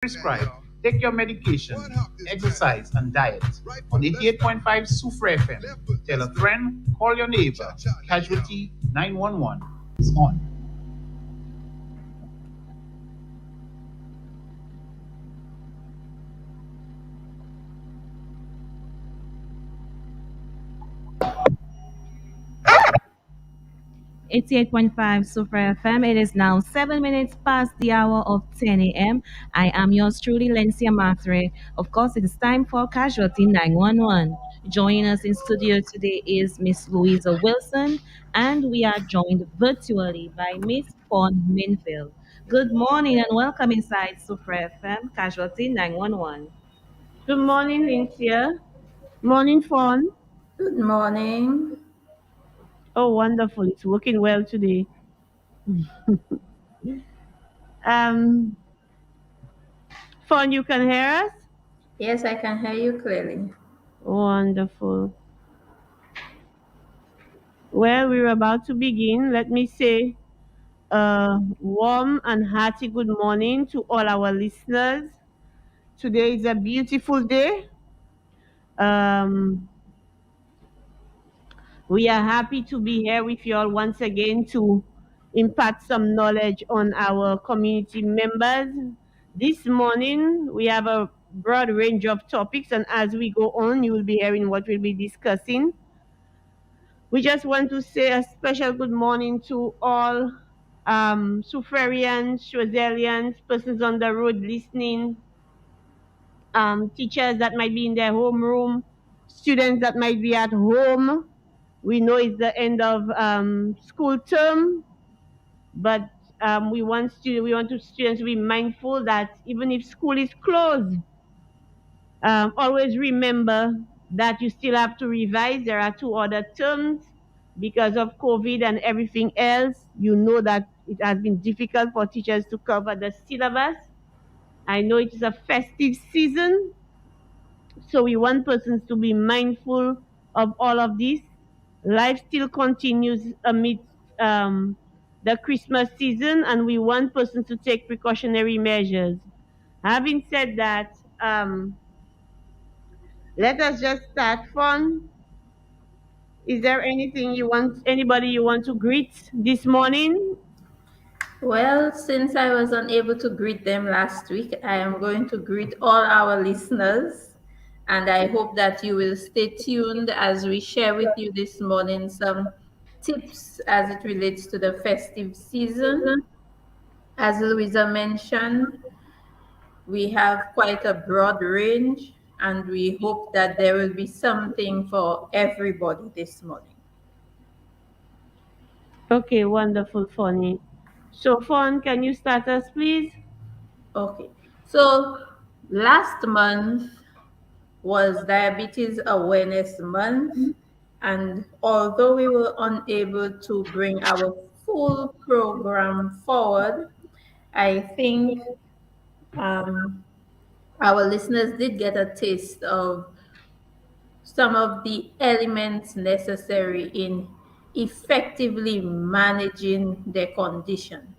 prescribed, take your medication, exercise, and diet. On 88.5 Soufriere FM, tell a friend, call your neighbor. Casualty 911 is on. Eighty-eight point five Super FM. It is now 7 minutes past the hour of 10 a.m. I am yours truly, Lencia Matre. Of course, it is time for Casualty 911. Joining us in studio today is Miss Louisa Wilson, and we are joined virtually by Miss Fawn Minfield. Good morning and welcome inside Super FM Casualty 911. Good morning, Lincia. Morning, Fawn. Good morning. Oh, wonderful. It's working well today. Um, Fawn, you can hear us? Yes, I can hear you clearly. Wonderful. Well, we're about to begin. Let me say a warm and hearty good morning to all our listeners. Today is a beautiful day. Um, we are happy to be here with you all once again to impart some knowledge on our community members. This morning, we have a broad range of topics, and as we go on, you will be hearing what we'll be discussing. We just want to say a special good morning to all Soufrierians, Shozelians, persons on the road listening, teachers that might be in their homeroom, students that might be at home. We know it's the end of school term, but we want to students to be mindful that even if school is closed, always remember that you still have to revise. There are two other terms because of COVID and everything else. You know that it has been difficult for teachers to cover the syllabus. I know it is a festive season, so we want persons to be mindful of all of this. Life still continues amidst the Christmas season, and we want persons to take precautionary measures. Having said that, let us just start fun. Is there anybody you want to greet this morning? Well, since I was unable to greet them last week, I am going to greet all our listeners. And I hope that you will stay tuned as we share with you this morning some tips as it relates to the festive season. As Louisa mentioned, we have quite a broad range, and we hope that there will be something for everybody this morning. Okay, wonderful, funny. So, Fawn, can you start us, please? Okay, so last month was Diabetes Awareness Month, and although we were unable to bring our full program forward, I think um, our listeners did get a taste of some of the elements necessary in effectively managing their condition.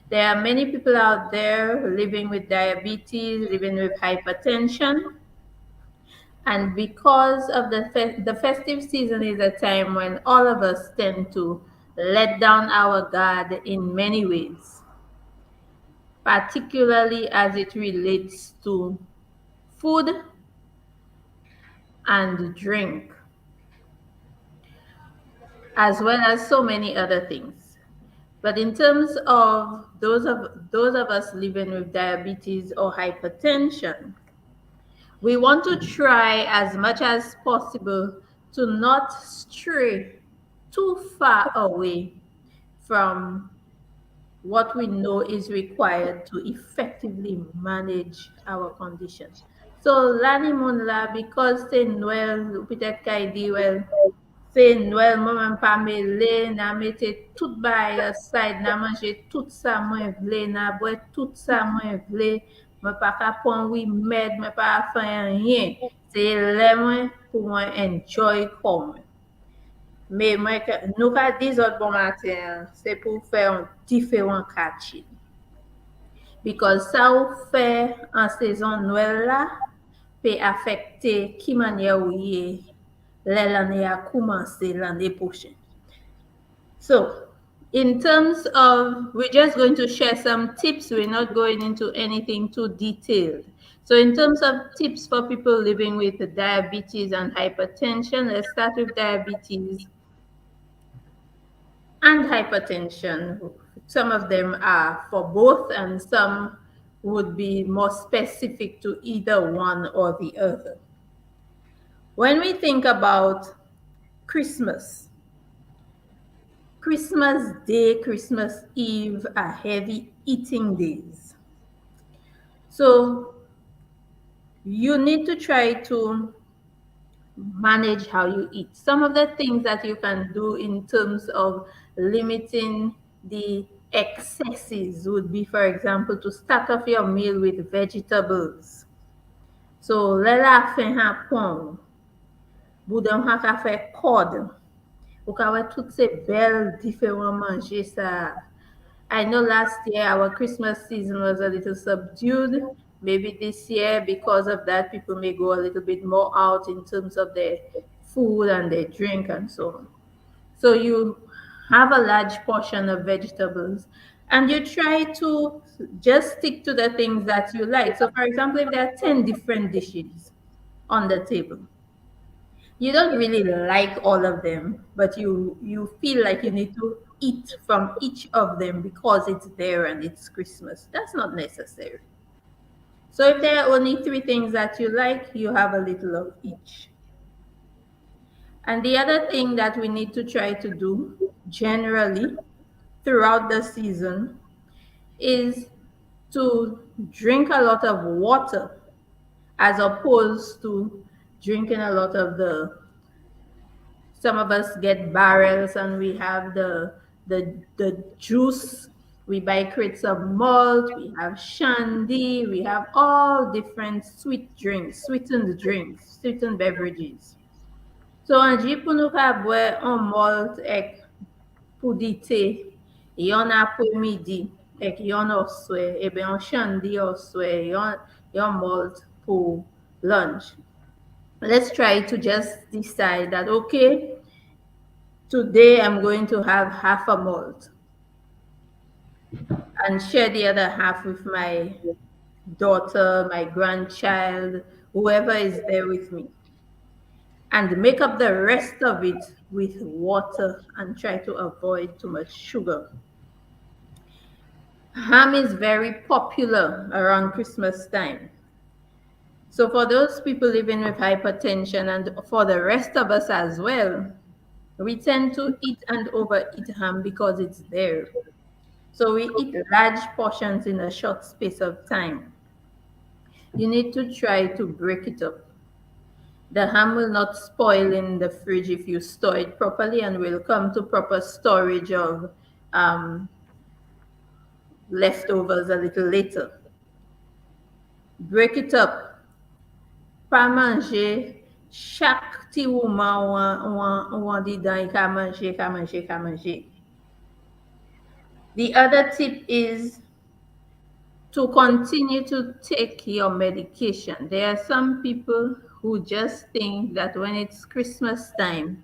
There are many people out there living with diabetes, living with hypertension, and because of the festive season is a time when all of us tend to let down our guard in many ways, particularly as it relates to food and drink, as well as so many other things. But in terms of those of us living with diabetes or hypertension, we want to try as much as possible to not stray too far away from what we know is required to effectively manage our condition. So l'année mon là, because c'est Noël, peut-être qu'il dit, well, c'est Noël, moi-même pas mêlé, n'a mette tout by side, n'a mangé tout ça, moi vle, n'a boire tout ça, moi vle, moi pas qu'à prendre remède, moi pas faire rien. C'est là, moi, pour moi, enjoy comme. Mais moi, nous avons 10 autres bon matin, c'est pour faire un différent catching. because ça ou fait en saison noël là peut affecter qui manière ou y l'année a commencé l'année prochaine. So, in terms of, we're just going to share some tips. We're not going into anything too detailed. So, in terms of tips for people living with diabetes and hypertension, let's start with diabetes and hypertension. Some of them are for both, and some would be more specific to either one or the other. When we think about Christmas, Christmas Day, Christmas Eve are heavy eating days. So you need to try to manage how you eat. Some of the things that you can do in terms of limiting the excesses would be, for example, to start off your meal with vegetables. So, lela fe ha pon, boudon ha ka fe cod. Ou ka wè tout se bel diferent manje sa. I know last year our Christmas season was a little subdued. Maybe this year, because of that, people may go a little bit more out in terms of their food and their drink and so on. So you have a large portion of vegetables and you try to just stick to the things that you like. So, for example, if there are 10 different dishes on the table, you don't really like all of them, but you feel like you need to eat from each of them because it's there and it's Christmas. That's not necessary. So if there are only 3 things that you like, you have a little of each. And the other thing that we need to try to do generally throughout the season is to drink a lot of water as opposed to drinking a lot of some of us get barrels and we have the juice. We buy crates of malt, we have shandy, we have all different sweetened beverages. So anji pou nou ka bwe an malt ek pou di te, yon apre midi, ek yon oswe, ebe yon shandy oswe, yon malt pou lunch. Let's try to just decide that, okay, today I'm going to have half a malt and share the other half with my daughter, my grandchild, whoever is there with me. And make up the rest of it with water and try to avoid too much sugar. Ham is very popular around Christmas time. So for those people living with hypertension and for the rest of us as well, we tend to eat and overeat ham because it's there. So we eat large portions in a short space of time. You need to try to break it up. The ham will not spoil in the fridge if you store it properly and will come to proper storage of leftovers a little later. Break it up. Pa manje, chaque ti ouman ou an di dan ka manje. The other tip is to continue to take your medication. There are some people who just think that when it's Christmas time,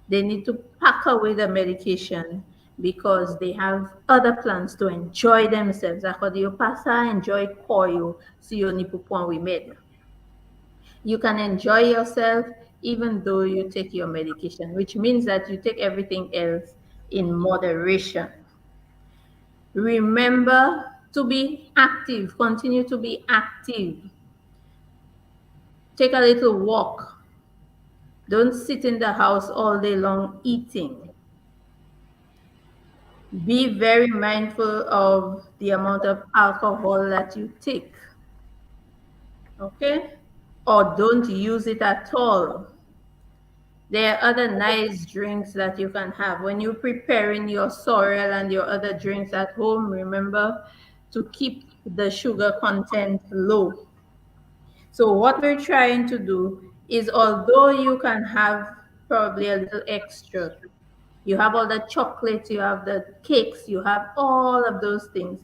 they need to pack away the medication because they have other plans to enjoy themselves. Akodi yo pasa enjoy koyo si yo ni pou pon remède. You can enjoy yourself even though you take your medication, which means that you take everything else in moderation. Remember to be active, continue to be active. Take a little walk. Don't sit in the house all day long eating. Be very mindful of the amount of alcohol that you take. Okay? Or don't use it at all. There are other nice drinks that you can have. When you're preparing your sorrel and your other drinks at home, remember to keep the sugar content low. So what we're trying to do is, although you can have probably a little extra, you have all the chocolates, you have the cakes, you have all of those things,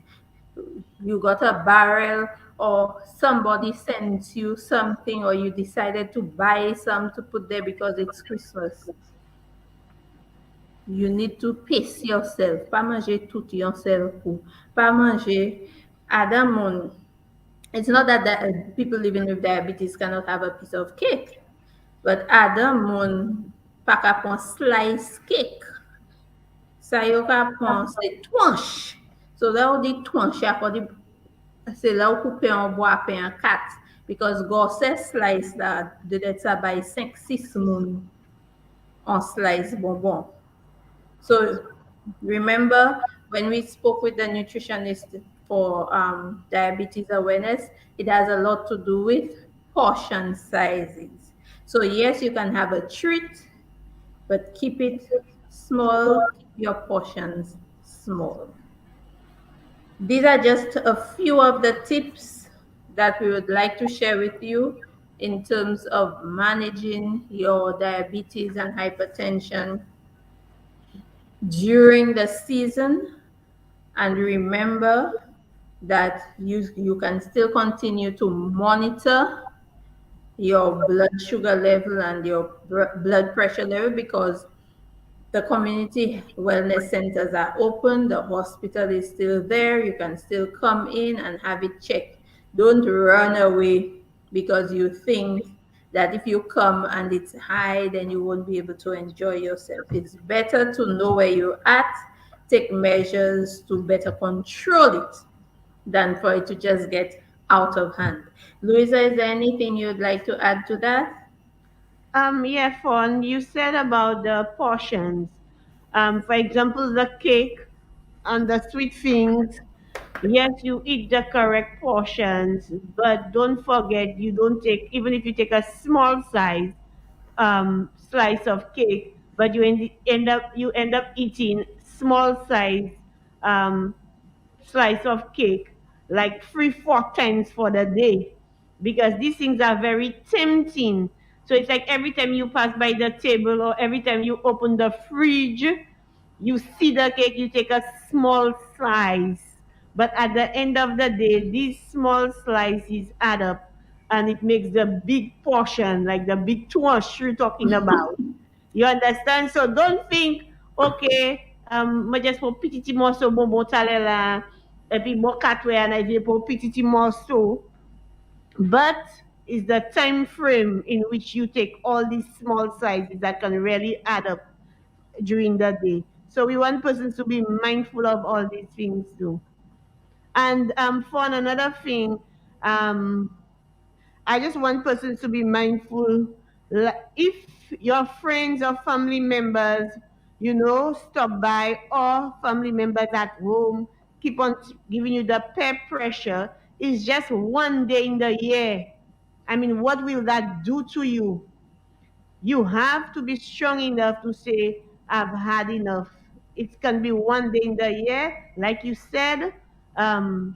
You got a barrel, or somebody sends you something, or you decided to buy some to put there because it's Christmas. You need to pace yourself. Pas manger tout yon seul coup. Pas manger Adam moun. It's not that, people living with diabetes cannot have a piece of cake, but Adam moun pa ka pon slice cake. Sa yo ka pon se tranche. So la ou di tranche, a di, se la ou coupe an bois pe an kat. Because go se slice la, de det sa bay 5-6 moun on slice bonbon. So remember when we spoke with the nutritionist for diabetes awareness, it has a lot to do with portion sizes. So yes, you can have a treat, but keep it small, keep your portions small. These are just a few of the tips that we would like to share with you in terms of managing your diabetes and hypertension during the season. And remember that you can still continue to monitor your blood sugar level and your blood pressure level, because the community wellness centers are open, the hospital is still there, you can still come in and have it checked. Don't run away because you think that if you come and it's high, then you won't be able to enjoy yourself. It's better to know where you're at, take measures to better control it, than for it to just get out of hand. Louisa, is there anything you'd like to add to that? Yeah, Fawn, you said about the portions. For example, the cake and the sweet things. Yes, you eat the correct portions, but don't forget you don't take, even if you take a small size slice of cake, but you end up eating small size um, slice of cake like 3-4 times for the day, because these things are very tempting. So it's like every time you pass by the table or every time you open the fridge, you see the cake, you take a small slice. But at the end of the day, these small slices add up and it makes the big portion, like the big tuash you're talking about. You understand? So don't think, okay, moi just pour petit morceau bonbon talé là, et puis bon 4 and I vais pour petit morceau. But it's the time frame in which you take all these small sizes that can really add up during the day. So we want persons to be mindful of all these things too. And for another thing, um, I just want persons to be mindful. If your friends or family members, stop by, or family members at home keep on giving you the peer pressure, it's just one day in the year. I mean, what will that do to you? You have to be strong enough to say, I've had enough. It can be one day in the year, like you said. Come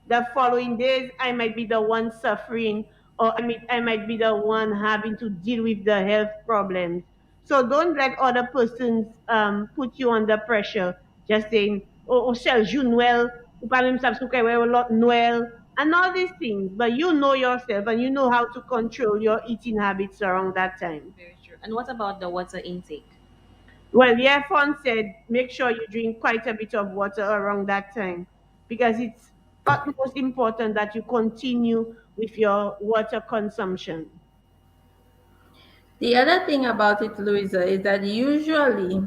the following days, I might be the one suffering, or I might be the one having to deal with the health problems. So don't let other persons put you under pressure, just saying, oh, Shell, you Noel, ou pas même ça, a lot Noel, and all these things. But you know yourself and you know how to control your eating habits around that time. Very true. And what about the water intake? Well, yeah, Fon said make sure you drink quite a bit of water around that time, because it's utmost important that you continue with your water consumption. The other thing about it, Louisa, is that usually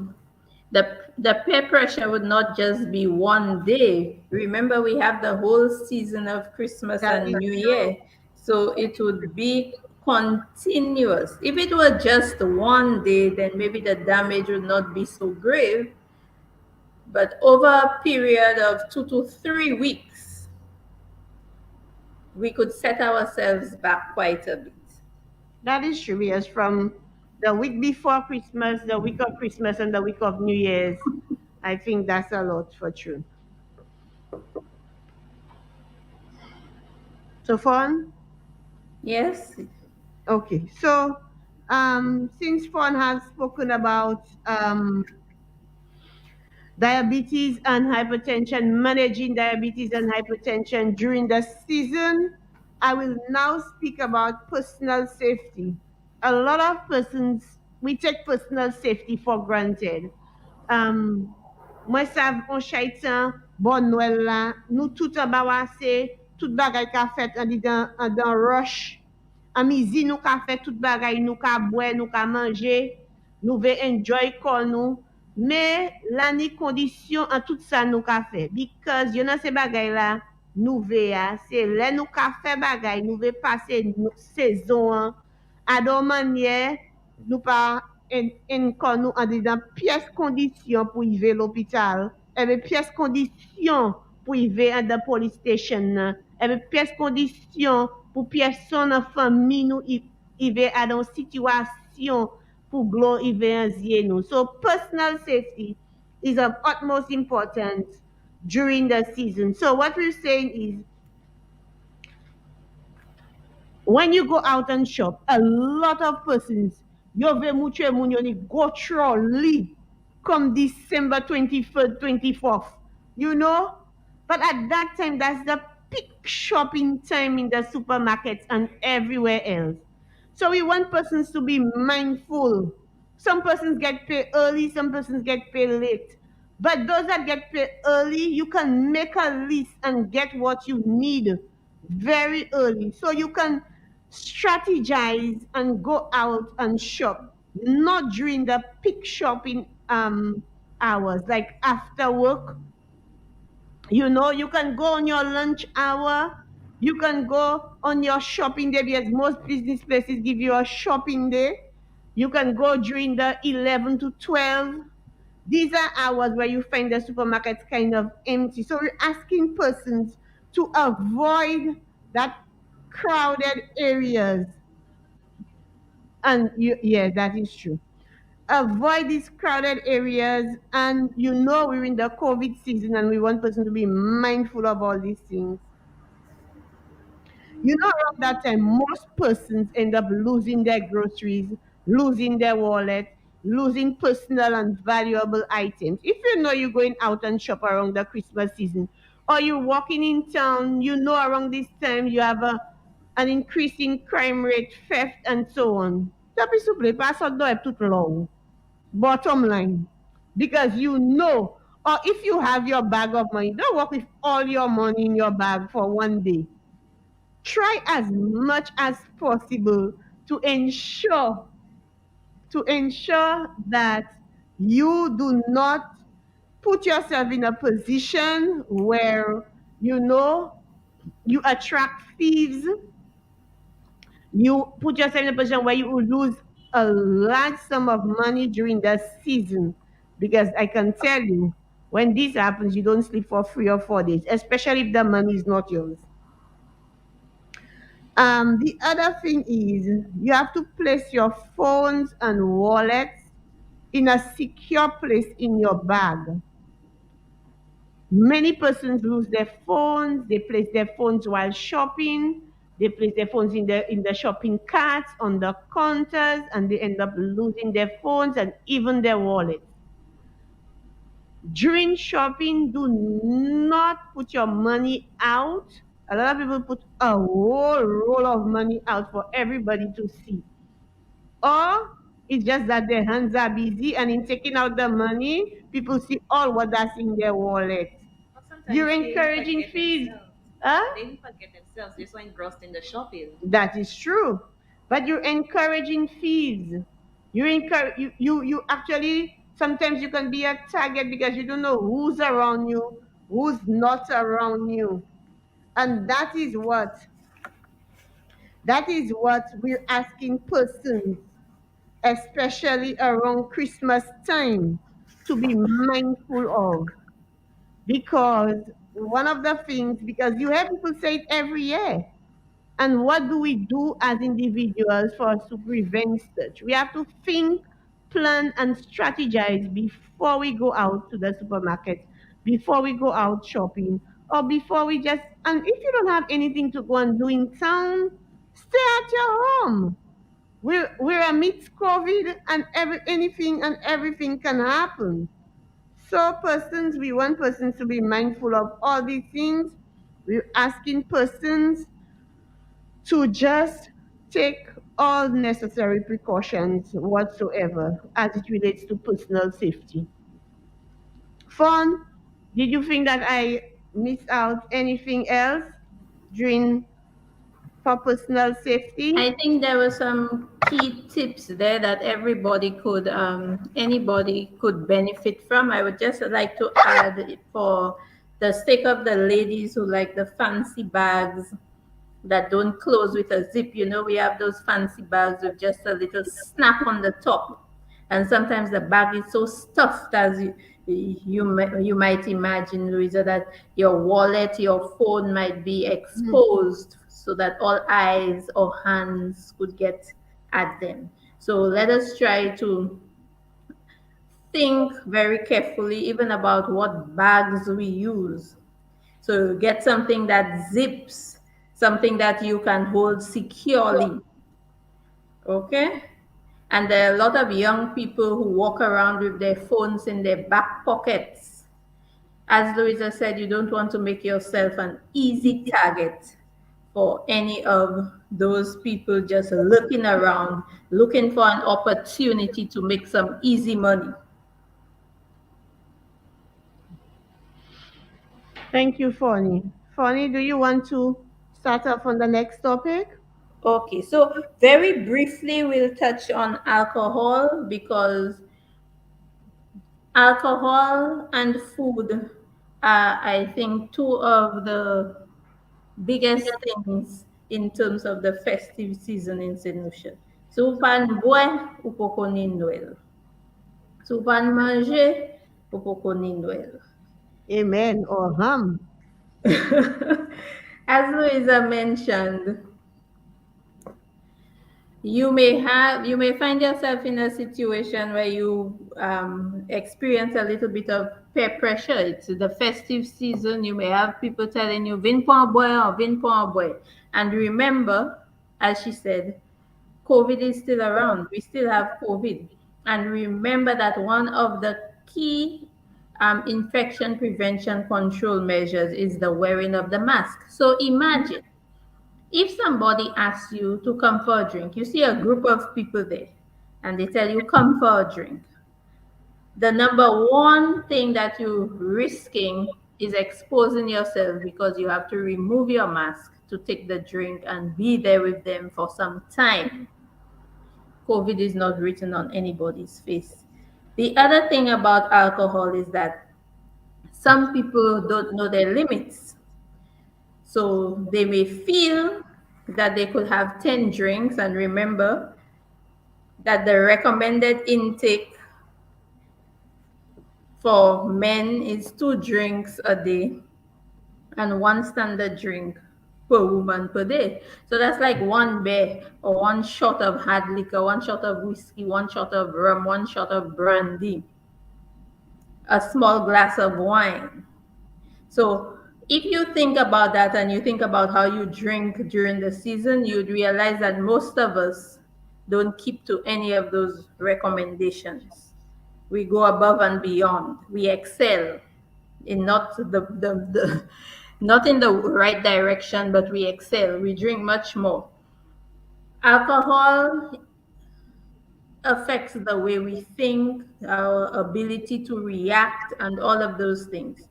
the peer pressure would not just be one day. Remember, we have the whole season of Christmas That and is New true. Year, so it would be continuous. If it were just one day, then maybe the damage would not be so grave. But over a period of 2 to 3 weeks, we could set ourselves back quite a bit. That is true, yes. From the week before Christmas, the week of Christmas, and the week of New Year's, I think that's a lot for true. So, Fawn? Yes. Okay. So, since Fawn has spoken about diabetes and hypertension, managing diabetes and hypertension during the season. I will now speak about personal safety. A lot of persons, we take personal safety for granted. Um, Mwen sav on chaitan, bon Noël la, nou tout an bawa se, tout bagay ka fet an di dan rush. An mizi nou ka fet tout bagay, nou ka bwe, nou ka manje, nou ve enjoy kon nou. Me la ni kondisyon an tout sa nou ka fet. Because yon an se bagay la, nou ve ya, se le nou ka fet bagay, nou ve pase sezon an, adon manye, nou pa kon nou an di dan piyes kondisyon pou yve l'opital, ebe piyes kondisyon pou yve an da police station nan, ebe piyes kondisyon pou pyeson nan fami nou yve an don situasyon pou glo yve an zye nou. So personal safety is of utmost importance during the season. So what we're saying is, when you go out and shop, a lot of persons, yo ve mouche moun yo ni go trolley come December 23rd, 24th, you know? But at that time, that's the peak shopping time in the supermarkets and everywhere else. So we want persons to be mindful. Some persons get paid early, some persons get paid late. But those that get paid early, you can make a list and get what you need very early. So you can strategize and go out and shop, not during the peak shopping hours, like after work. You know, you can go on your lunch hour, you can go on your shopping day, because most business places give you a shopping day. You can go during the 11 to 12. These are hours where you find the supermarkets kind of empty. So we're asking persons to avoid that crowded areas. And yeah, that is true. Avoid these crowded areas. And you know, we're in the COVID season and we want person to be mindful of all these things. You know, around that time, most persons end up losing their groceries, losing their wallet, losing personal and valuable items. If you know you're going out and shop around the Christmas season, or you're walking in town, you know around this time you have an increasing crime rate, theft, and so on. Tapi souple, pa sot do ep tout long. Bottom line. Because you know, or if you have your bag of money, don't walk with all your money in your bag for one day. Try as much as possible to ensure that you do not put yourself in a position where you know you attract thieves. You put yourself in a position where you will lose a large sum of money during the season. Because I can tell you, when this happens, you don't sleep for 3 or 4 days, especially if the money is not yours. The other thing is you have to place your phones and wallets in a secure place in your bag. Many persons lose their phones, they place their phones while shopping, they place their phones in the shopping carts, on the counters, and they end up losing their phones and even their wallets. During shopping, do not put your money out. A lot of people put a whole roll of money out for everybody to see. Or it's just that their hands are busy and in taking out the money, people see all what that's in their wallet. You're encouraging thieves. Huh? They forget themselves. They're so engrossed in the shopping. That is true. But you're encouraging thieves. You actually, sometimes you can be a target because you don't know who's around you, who's not around you. And that is what we're asking persons, especially around Christmas time, to be mindful of. Because one of the things, because you have people say it every year, and what do we do as individuals for us to prevent such? We have to think, plan, and strategize before we go out to the supermarket, before we go out shopping, or before we just, and if you don't have anything to go and do in town, stay at your home. We're amidst COVID and anything and everything can happen. So persons, we want persons to be mindful of all these things. We're asking persons to just take all necessary precautions whatsoever as it relates to personal safety. Fawn, did you think that I missed out anything else during for personal safety? I think there were some key tips there that anybody could benefit from. I would just like to add, for the sake of the ladies who like the fancy bags that don't close with a zip. You know, we have those fancy bags with just a little snap on the top. And sometimes the bag is so stuffed, as you might imagine, Louisa, that your wallet, your phone might be exposed so that all eyes or hands could get at them. So let us try to think very carefully even about what bags we use. So get something that zips, something that you can hold securely. Okay? And there are a lot of young people who walk around with their phones in their back pockets. As Louisa said, you don't want to make yourself an easy target for any of those people just looking around, looking for an opportunity to make some easy money. Thank you, Fawny. Fawny, do you want to start off on the next topic? Okay, so very briefly, we'll touch on alcohol, because alcohol and food are, I think, two of the biggest things in terms of the festive season in St. Lucia. So, pan boire ou poko ni Noël. So, pan manger ou poko ni Noël. Amen or As Louisa mentioned, you may find yourself in a situation where you experience a little bit of peer pressure. It's the festive season. You may have people telling you vin pour boy or vin pour boy, and remember, as she said, COVID is still around. We still have COVID, and remember that one of the key infection prevention control measures is the wearing of the mask. So imagine if somebody asks you to come for a drink, you see a group of people there and they tell you, come for a drink. The number one thing that you're risking is exposing yourself, because you have to remove your mask to take the drink and be there with them for some time. COVID is not written on anybody's face. The other thing about alcohol is that some people don't know their limits. So they may feel that they could have 10 drinks, and remember that the recommended intake for men is 2 drinks a day and 1 standard drink per woman per day. So that's like 1 beer or 1 shot of hard liquor, 1 shot of whiskey, 1 shot of rum, 1 shot of brandy, a small glass of wine. So if you think about that and you think about how you drink during the season, you'd realize that most of us don't keep to any of those recommendations. We go above and beyond. We excel in not the not in the right direction, but we excel. We drink much more. Alcohol affects the way we think, our ability to react, and all of those things.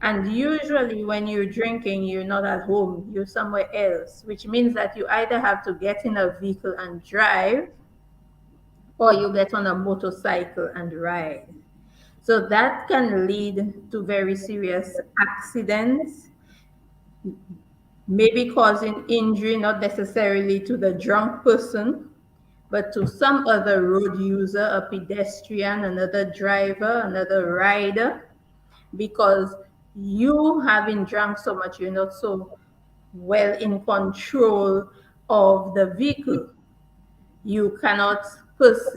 And usually, when you're drinking, you're not at home, you're somewhere else, which means that you either have to get in a vehicle and drive, or you get on a motorcycle and ride. So that can lead to very serious accidents, maybe causing injury, not necessarily to the drunk person, but to some other road user, a pedestrian, another driver, another rider, because you having drunk so much, you're not so well in control of the vehicle. You cannot,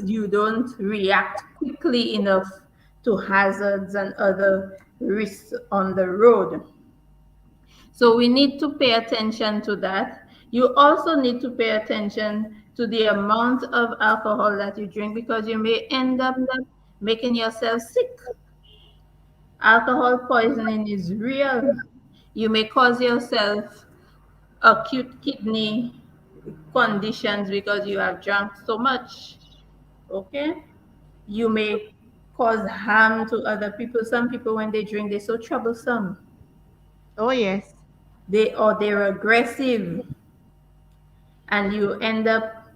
you don't react quickly enough to hazards and other risks on the road. So we need to pay attention to that. You also need to pay attention to the amount of alcohol that you drink, because you may end up making yourself sick. Alcohol poisoning is real. You may cause yourself acute kidney conditions because you have drunk so much. Okay? You may cause harm to other people. Some people, when they drink, they're so troublesome. Oh yes. They're aggressive, and you end up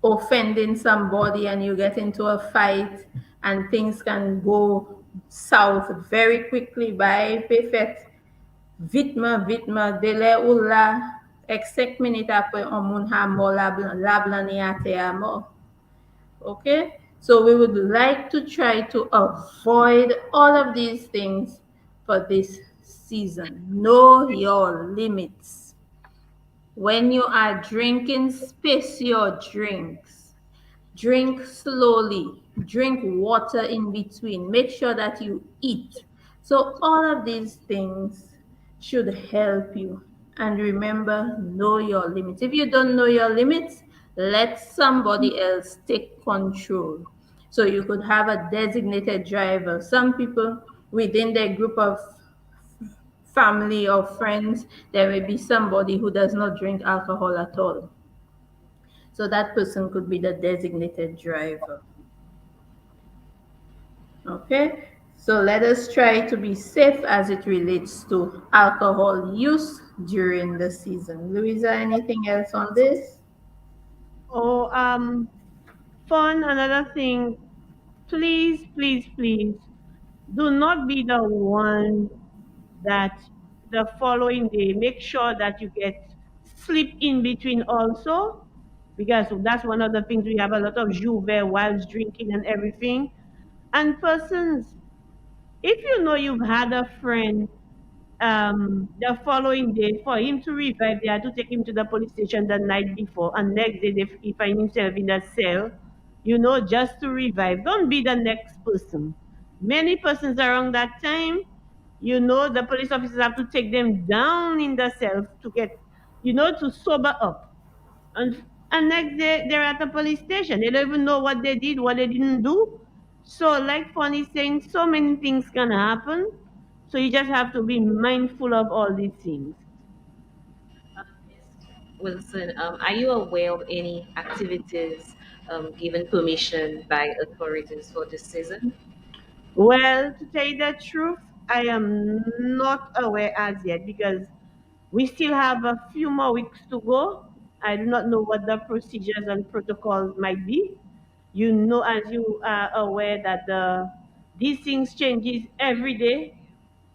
offending somebody, and you get into a fight, and things can go south very quickly. By perfect vitma dele ou la exek minit apre on moun ha mo la blan ni ate a mo. Okay? So we would like to try to avoid all of these things for this season. Know your limits. When you are drinking, space your drinks. Drink slowly. Drink water in between. Make sure that you eat. So, all of these things should help you. And remember, know your limits. If you don't know your limits, let somebody else take control. So, you could have a designated driver. Some people within their group of family or friends, there may be somebody who does not drink alcohol at all. So that person could be the designated driver. Okay? So let us try to be safe as it relates to alcohol use during the season. Louisa, anything else on this? Oh, fun. Another thing. Please, please, please, do not be the one that the following day make sure that you get sleep in between also, because that's one of the things. We have a lot of juve whilst drinking and everything. And persons, if you know you've had a friend the following day, for him to revive, they had to take him to the police station the night before, and next day he find himself in a cell, just to revive. Don't be the next person. Many persons around that time, the police officers have to take them down in the cell to get, to sober up. And next day they're at the police station. They don't even know what they did, what they didn't do. So, like Fonny saying, so many things can happen. So you just have to be mindful of all these things. Wilson, are you aware of any activities given permission by authorities for this season? Well, to tell you the truth, I am not aware as yet because we still have a few more weeks to go. I do not know what the procedures and protocols might be. As you are aware that these things changes every day,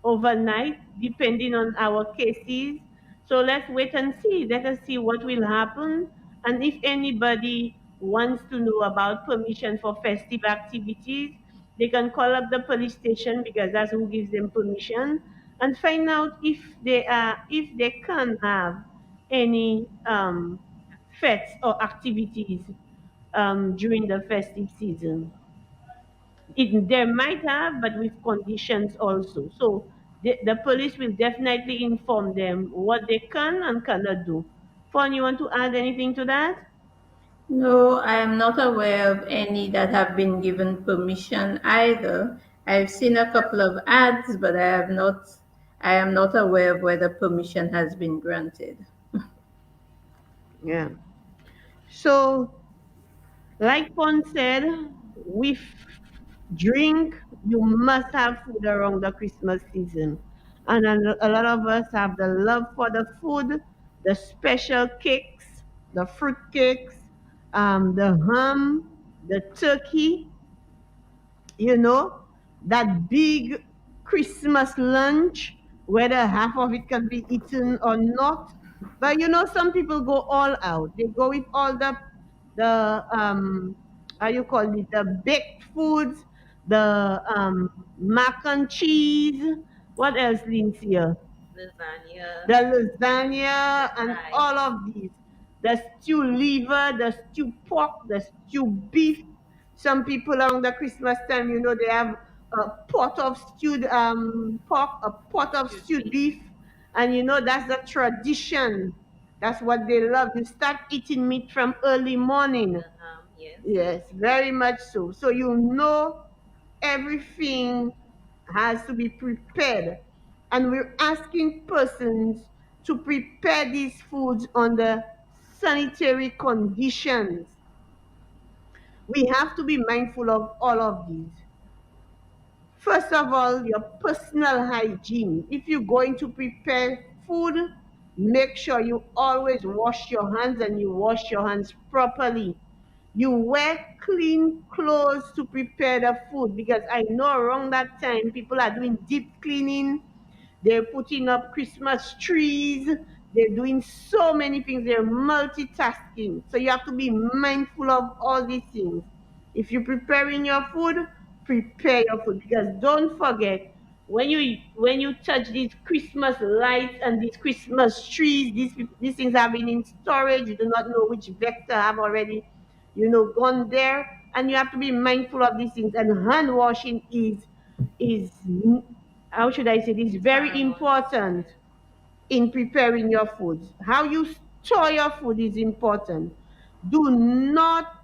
overnight, depending on our cases. So let's wait and see. Let us see what will happen. And if anybody wants to know about permission for festive activities, they can call up the police station because that's who gives them permission, and find out if they can have any fetes or activities during the festive season. There might have, but with conditions also. So the police will definitely inform them what they can and cannot do. Fawn, you want to add anything to that? No, I am not aware of any that have been given permission either. I've seen a couple of ads, but I am not aware of whether permission has been granted. Yeah. So, like Fawn said, with drink, you must have food around the Christmas season. And a lot of us have the love for the food, the special cakes, the fruit cakes, the ham, the turkey, you know, that big Christmas lunch, whether half of it can be eaten or not. But some people go all out. They go with all the how you call it, the baked foods, the mac and cheese. What else, Lindsay? Lasagna, The lasagna the and pie. all of these. The stew liver, the stew pork, the stew beef. Some people around the Christmas time, they have a pot of stewed pork, a pot of Should stewed be beef, and that's the tradition. That's what they love. You start eating meat from early morning. the ham, yes. Yes, very much so. So everything has to be prepared. And we're asking persons to prepare these foods under sanitary conditions. We have to be mindful of all of these. First of all, your personal hygiene. If you're going to prepare food, make sure you always wash your hands and you wash your hands properly. You wear clean clothes to prepare the food because I know around that time people are doing deep cleaning, they're putting up Christmas trees. They're doing so many things. They're multitasking. So you have to be mindful of all these things. If you're preparing your food, prepare your food because don't forget when you touch these Christmas lights and these Christmas trees, these things have been in storage. You do not know which vector have already, gone there, and you have to be mindful of these things. And hand washing is how should I say this, very important in preparing your foods. How you store your food is important. Do not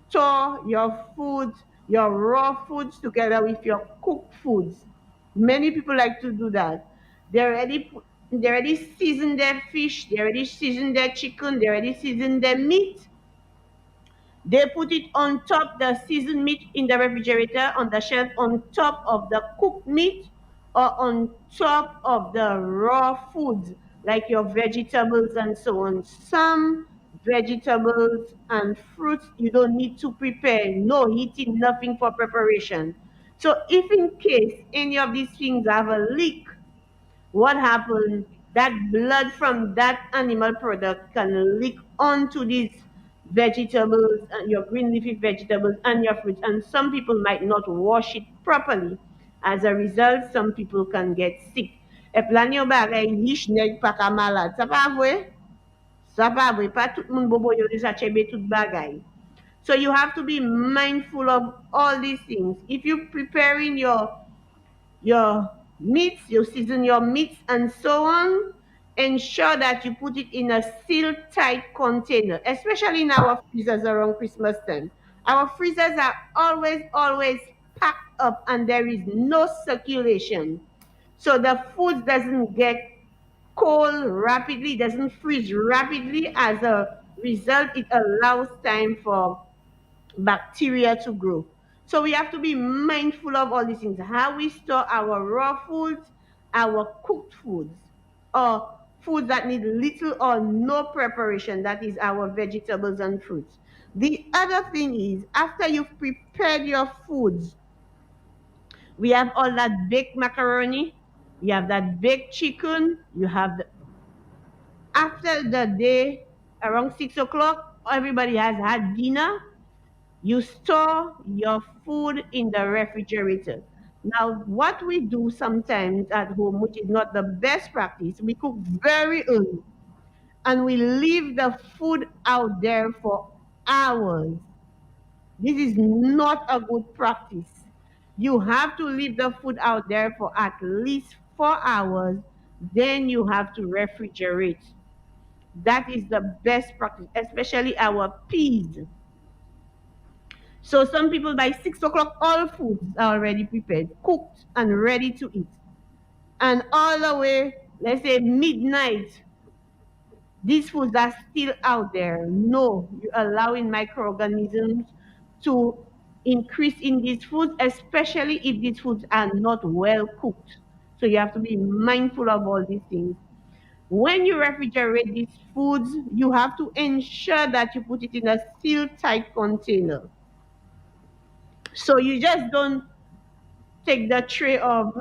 store your foods, your raw foods together with your cooked foods. Many people like to do that. They already season their fish, they already season their chicken, they already season their meat. They put it on top, the seasoned meat in the refrigerator on the shelf, on top of the cooked meat or on top of the raw foods like your vegetables and so on. Some vegetables and fruits you don't need to prepare, no heating, nothing for preparation. So if in case any of these things have a leak, what happened? That blood from that animal product can leak onto these vegetables and your green leafy vegetables and your fruits. And some people might not wash it properly. As a result, some people can get sick. E plan yo bagay hish neg pa ka malad. Sa pa vwe? Sa pa vwe. Pa tout moun bobo yo di sa chebe tout bagay. So you have to be mindful of all these things. If you're preparing your meats, you season your meats and so on. Ensure that you put it in a sealed tight container, especially in our freezers around Christmas time. Our freezers are always packed up and there is no circulation. So the food doesn't get cold rapidly, doesn't freeze rapidly. As a result, it allows time for bacteria to grow. So we have to be mindful of all these things. How we store our raw foods, our cooked foods, or foods that need little or no preparation, that is our vegetables and fruits. The other thing is, after you've prepared your foods, we have all that baked macaroni, you have that baked chicken, you have after the day around 6 o'clock, everybody has had dinner. You store your food in the refrigerator. Now, what we do sometimes at home, which is not the best practice, we cook very early and we leave the food out there for hours. This is not a good practice. You have to leave the food out there for at least 4 hours, then you have to refrigerate. That is the best practice, especially our peas. So some people by 6 o'clock, all foods are already prepared, cooked and ready to eat. And all the way, let's say midnight, these foods are still out there. No, you're allowing microorganisms to increase in these foods, especially if these foods are not well cooked. So you have to be mindful of all these things. When you refrigerate these foods, you have to ensure that you put it in a sealed tight container. So you just don't take the tray of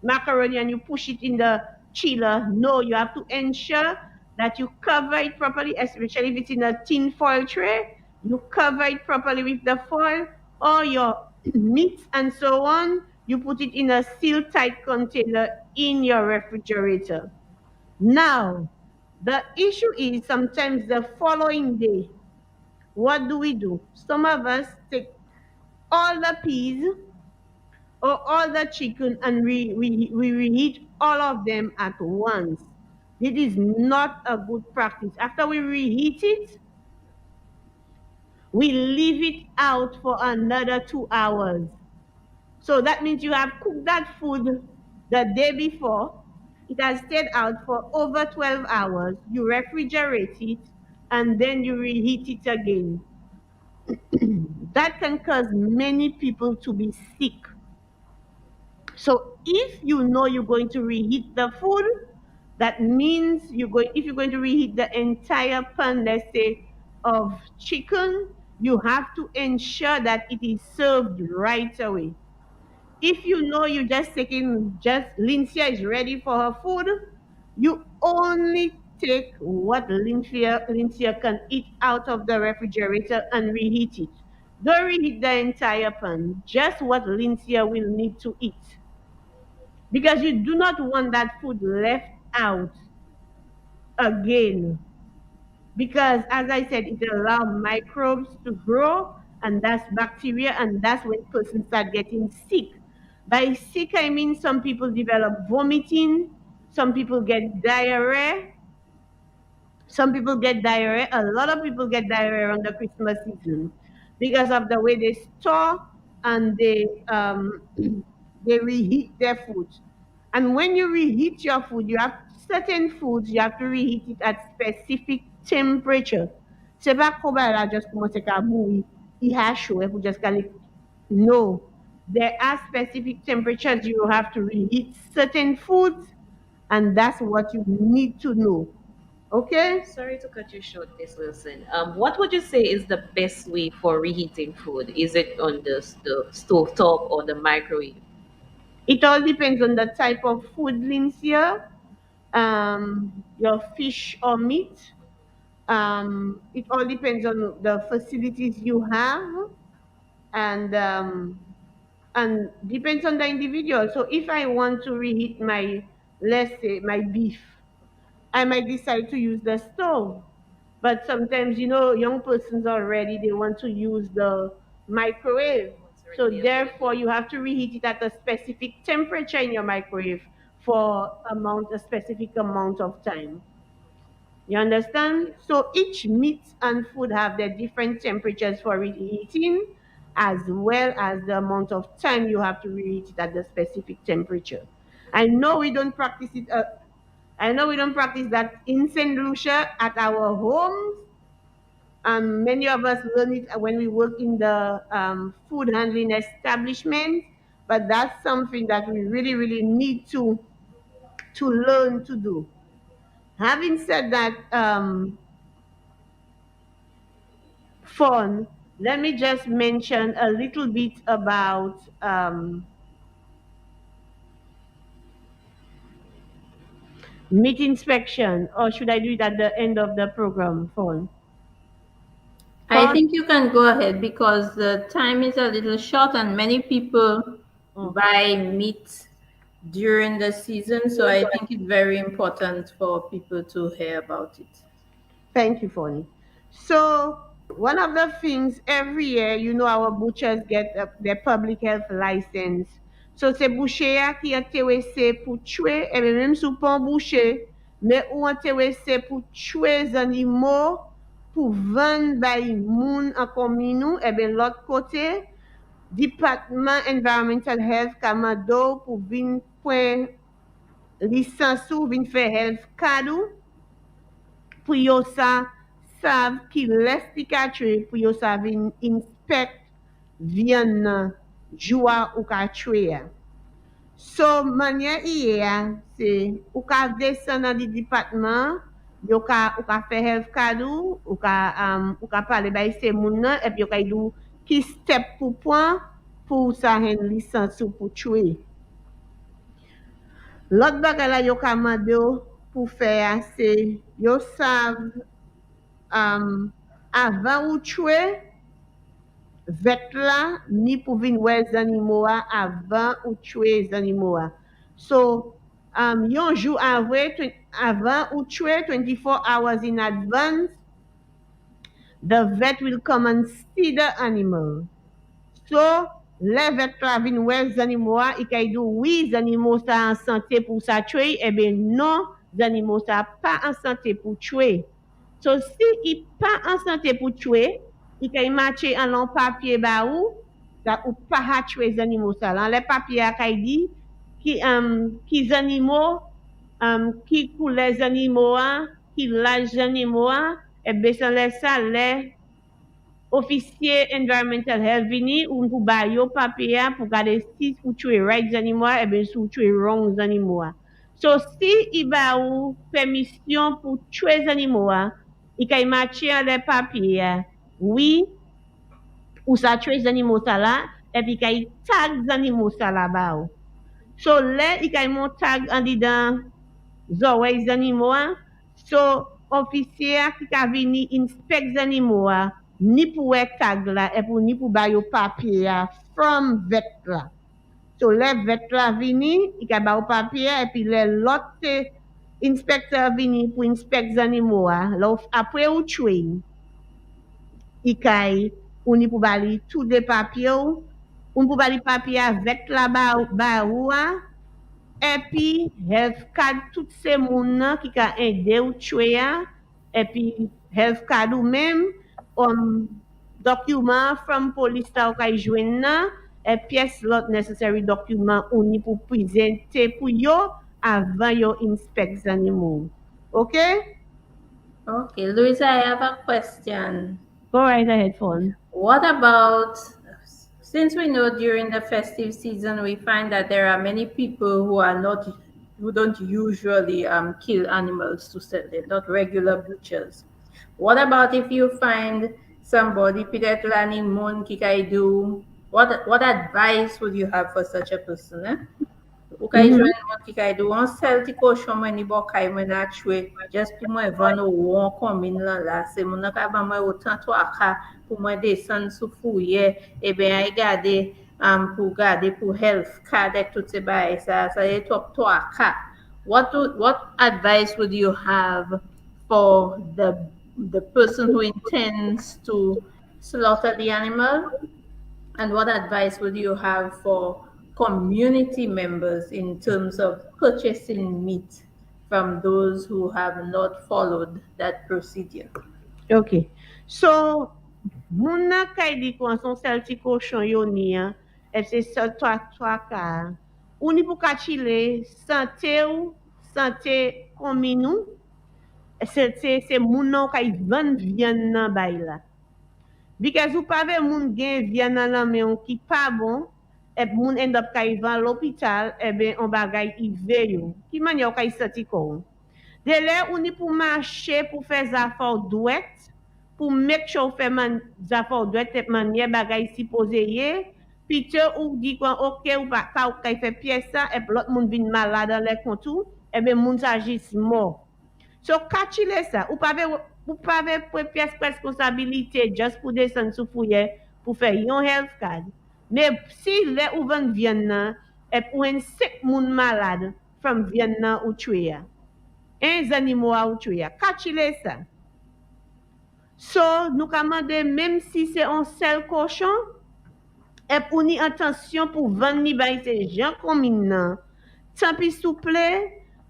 macaroni and you push it in the chiller. No, you have to ensure that you cover it properly, especially if it's in a tin foil tray. You cover it properly with the foil or your meats and so on. You put it in a sealed tight container in your refrigerator. Now, the issue is sometimes the following day, what do we do? Some of us take all the peas or all the chicken and we reheat all of them at once. It is not a good practice. After we reheat it, we leave it out for another 2 hours. So that means you have cooked that food the day before. It has stayed out for over 12 hours. You refrigerate it and then you reheat it again. That can cause many people to be sick. So if you know you're going to reheat the food, that means if you're going to reheat the entire pan, let's say, of chicken, you have to ensure that it is served right away. If you know you're just taking, just Lincia is ready for her food, you only take what Lincia can eat out of the refrigerator and reheat it. Don't reheat the entire pan, just what Lincia will need to eat. Because you do not want that food left out again. Because as I said, it allows microbes to grow, and that's bacteria, and that's when persons start getting sick. By sick, I mean some people develop vomiting, some people get diarrhea, some people get diarrhea. A lot of people get diarrhea around the Christmas season because of the way they store and they reheat their food. And when you reheat your food, you have certain foods you have to reheat it at specific temperature. C'est pas comme là just commencer à bouillir, il a chaud, et vous just can no. There are specific temperatures you have to reheat certain foods, and that's what you need to know. Okay? Sorry to cut you short, Miss Wilson. What would you say is the best way for reheating food? Is it on the stove top or the microwave? It all depends on the type of food, Lincia, your fish or meat. It all depends on the facilities you have, and depends on the individual. So if I want to reheat my, let's say, my beef, I might decide to use the stove. But sometimes, young persons already, they want to use the microwave. So therefore, you have to reheat it at a specific temperature in your microwave for a specific amount of time. You understand? So each meat and food have their different temperatures for reheating, as well as the amount of time you have to reheat it at the specific temperature. I know we don't practice it. I know we don't practice that in St. Lucia at our homes. Many of us learn it when we work in the food handling establishment, but that's something that we really, really need to learn to do. Having said that, fun, let me just mention a little bit about meat inspection, or should I do it at the end of the program, fun? I think you can go ahead because the time is a little short and many people buy meat during the season. So I think it's very important for people to hear about it. Thank you, Fonny. So one of the things every year, our butchers get their public health license. So c'est boucher qui est intéressé pour tuer, et même si pas un boucher, mais ou intéressé pour tuer les animaux, pour vendre by moun en commune, et bien l'autre côté, département environmental health Kamado pour venir point licence ou venir faire health card pour yo sav ki les li ka tue pou yo sav inspect vyan nan joua ou ka tue ya. So manye iye ya, se ou ka desen nan di departman, ou ka fe health card ou ka pale bay se moun nan, epi yo ka idou ki step pou point pou sa hen lisans ou pou tue. Lot bagay la yo ka mande yo pou fe ya, se yo sav avant ou tue, vet la ni pou vin wè zanimo a avant ou tue zanimo a. So, yon jou avant ou tue, 24 hours in advance, the vet will come and see the animal. So, le vet la vin wè zanimo a, I kay do, oui, zanimo sa en santé pou sa tue, ben non, zanimo sa pa en santé pou tue. So, si il pas en santé pour tuer, il peut marcher en long papier ba ou, ou pas tuer les animaux ça. Dans les papiers a dit qui animaux qui coulent les animaux qui lâche les animaux et bien sans les ça les officier environmental health vini ou pour bailler papier pour garder si pour tuer right animaux et bien sous tuer wrong animaux. So si il ba ou permission pour tuer les animaux il kay matcher les papiers oui ou ça tuer les animaux ça là et puis kay tag les animaux ça là ba ou. So là il kay mon tag en dedans zowe les animaux so officier qui ka vini inspect les animaux ni pour tag là et pour ni pour ba yo papier from vet là. So les vet là vini il ka ba au papier et puis les l'autre inspecteur vini pour inspect les animaux là après ou tuer ikay ou ni pour bali tout des papiers ou pour bali papier avec la ba ou et puis health card tout ces moun qui ka aider ou tuer et puis health card ou même document from police ta ou kay joindre et pièce l'autre necessary document ou ni pour présenter pour yo avant yo inspect animaux. Okay? Okay, Louisa, I have a question. Go right ahead, phone. What about, since we know during the festive season we find that there are many people who don't usually kill animals to sell, they're not regular butchers. What about if you find somebody peut-être l'animal qui do, what advice would you have for such a person? Ou ka jwen moun ki ka do an sel ti koshon mwen ni bo kay mwen a chwe, just pou mwen van ou an kombin lan la, se moun nan ka ban mwen otan to aka pou mwen desen sou fouye, e ben ay gade pou health card ek tout se bay sa e top to aka. What advice would you have for the person who intends to slaughter the animal? And what advice would you have for community members in terms of purchasing meat from those who have not followed that procedure? Okay. So, moun nan kay di kon son sel ti koshon yo ni et se sel toi ka. Ou ni pou ka chile santé kominou, se moun nan kay van viande nan bay la. Because ou pa ve moun gen viande nan la men ki pa bon, et moun end up kay van l'hôpital, e ben on bagay i veyo. Ki man yo kay sati kon. De lè ou ni pou marcher pour faire zafor douet, pour make sure fait zafor douet et manye bagay si pose ye, puis te ou di kon ok ou pa ka ou kay fait pièce ça et l'autre moun vin malade dans les contours, et ben moun sa jis mort. So kachile ça, ou pa ve pièce responsabilité just pour descendre sous fouye pour faire yon health card. Mais si le ou vend viande nan, et ou en sek moun malade from viande nan ou tuye. Un animaux à tuer. Kachile ça. So, nous commandons même si c'est un seul cochon, et pour ni attention pour vendre ni bailler ces gens comme nan. Tant pis souple,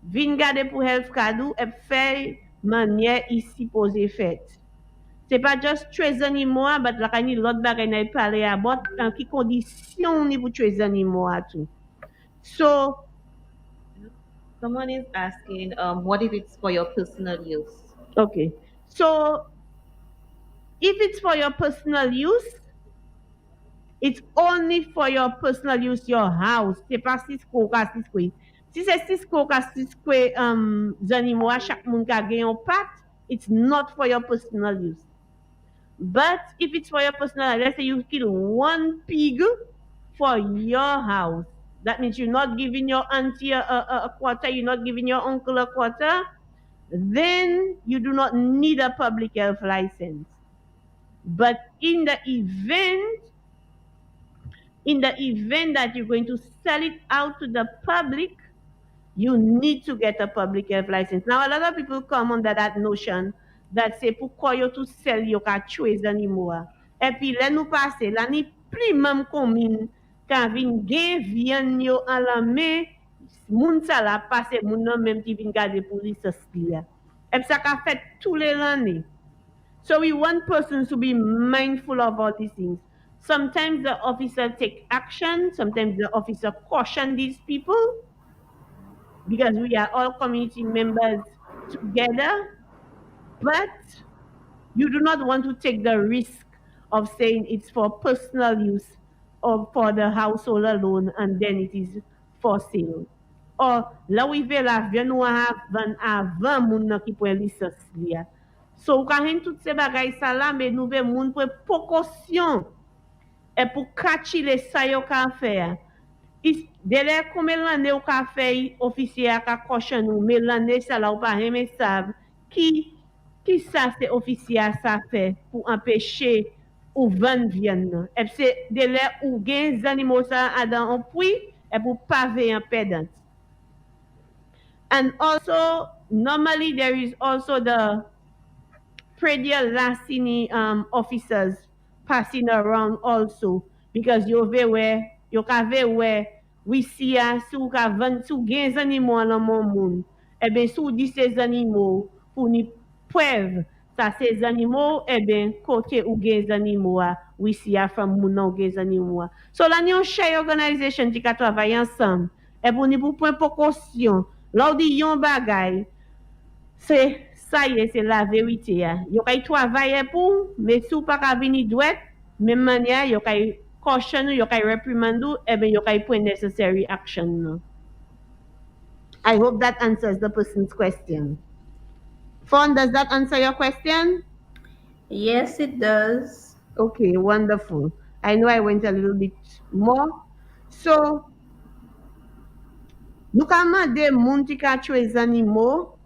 vin garder pour health card et faire manière ici posé fait. C'est pas juste tuer les animaux, mais la kani l'autre bagay n'a parlé à bord dans qui condition ni pour tuer les animaux à tout. So, Someone is asking, what if it's for your personal use? okay. So, if it's for your personal use, it's only for your personal use, your house. C'est pas Cisco ka Cisco. Si c'est Cisco ka Cisco, animaux à chaque moun ka gen yon pat, it's not for your personal use. But if it's for your personal, let's say you kill one pig for your house. That means you're not giving your auntie a quarter, you're not giving your uncle a quarter, then you do not need a public health license. But in the event that you're going to sell it out to the public, you need to get a public health license. Now, a lot of people come under that notion that say, pourquoi you to sell your tuer animaux. Et puis, là, nous passer, là, ni plus même commune, quand vin gen viande yo en la main, moun sa la passe, moun nan même qui vin garder pour li sospi. Et ça ka fait tous les l'année. So we want persons to be mindful of all these things. Sometimes the officer take action, sometimes the officer caution these people because we are all community members together, but you do not want to take the risk of saying it's for personal use or for the household alone and then it is for sale. Or là où il fait la vie nous avant moun nan ki pren licence li a. So ou ka hen tout se bagay sa la mais nou ve moun pou précaution et pour catcher les sa yo ka faire. Dele kome l'année ou ka fait officier a ka caution ou mais l'année ça là ou pas même savent qui ça c'est officier ça fait pour empêcher ou vendre viande. Et c'est dele ou gen animaux ça a dans un puits et pour paver en perdant. And also normally there is also the predial Lassini officers passing around also because you ve where you ka ve where we see sou ka vend sou gen animaux dans mon monde eh bien sou dit ces animaux pour ni preuve ça ces animaux eh bien côté ou gen animaux we see from moun nan gen animaux so la ni on share organization qui ka travailler ensemble et pour ni pour prendre précaution là dit yon bagay c'est ça y est, c'est la vérité. Il y a travailler pour, mais si vous pas venir douette, même manière, il y a caution, il y a reprimand, et bien il y a point necessary action. I hope that answers the person's question. Fawn, does that answer your question? Yes, it does. Okay, wonderful. I know I went a little bit more. So, nous avons des gens qui ont tué les animaux.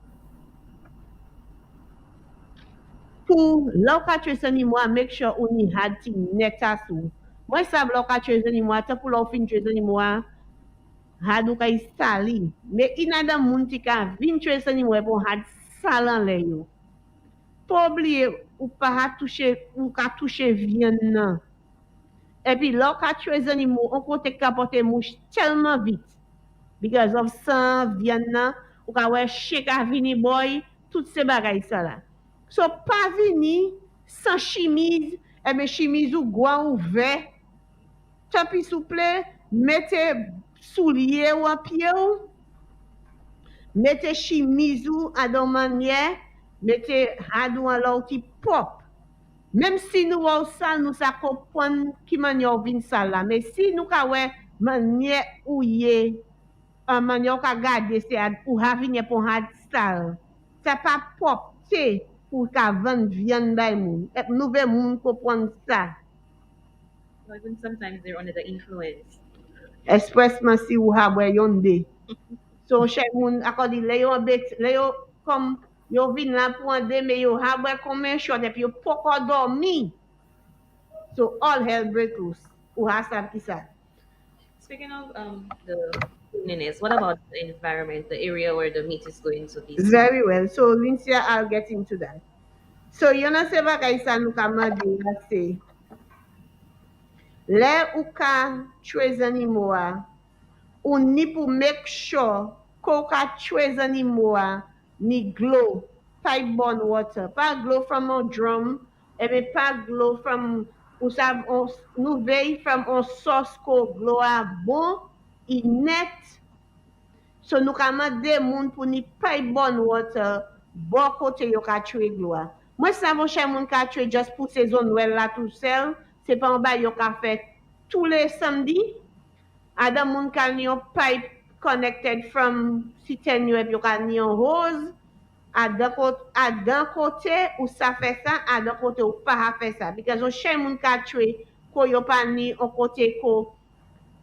Pour l'occasion animaux, make sure on y a ti net sou. Moi ça l'occasion animaux, tant pour l'offin tuer animaux, ha do ka installer. Mais il y a des moun qui ka vinn tuer animaux pour had salan le yo. Pas oublier ou pas toucher ou ka toucher viande nan. Et puis l'occasion tuer animaux, on côté capoter mouche tellement vite because of sang viande nan, ou ka wè shake a vini boy, tout ces bagay ça là. So, pas vini sans chemise, et bien chemise ou gwa ouvert. Tapi souple, mettez soulier ou en pied ou, mettez chemise ou à don manière, mettez hadou en l'autre pop. Même si nous avons ça, nous sa comprendre qui manière vin ça là. Mais si nous ka wè manière ou yé, un manière ka garder c'est ou ha vini pour had sale. C'est pas pop, c'est pour ka vendre viande bay moun. Et nou ve moun comprendre ça. Or even sometimes they're under the influence. Expressement si ou ha wè yonde. So chè moun akodi le yo bet, le yo comme yo vin la pour ande mais yo ha wè comme short et puis yo poko dormi. So all hell break loose. Ou ha sa ki sa. Speaking of the cleanliness, what about the environment, the area where the meat is going to be? Very well. So Lindsay, I'll get into that. So yon nan se bagay sa nou ka mandi la se. Le ou ka chwe zanimo a, ou ni pou make sure ko ka chwe zanimo a, ni glow, pipe borne water. Pa glow from a drum, ebe pa glow from, ou sa, nou vey from an source ko glow a bon, i net. So nou ka mande moun pou ni pipe borne water, bon kote yo ka chwe glow a. Moi, ça va chez mon ka chwe just pour ces zones là tout seul, c'est pas en bas yo ka fait tous les samedis. Adam moun ka ni un pipe connected from citerne yo et yo ka ni un hose. À d'un côté ou ça fait ça, à d'un côté ou pas fait ça. Because on chez moun ka chwe ko yo pa ni un côté ko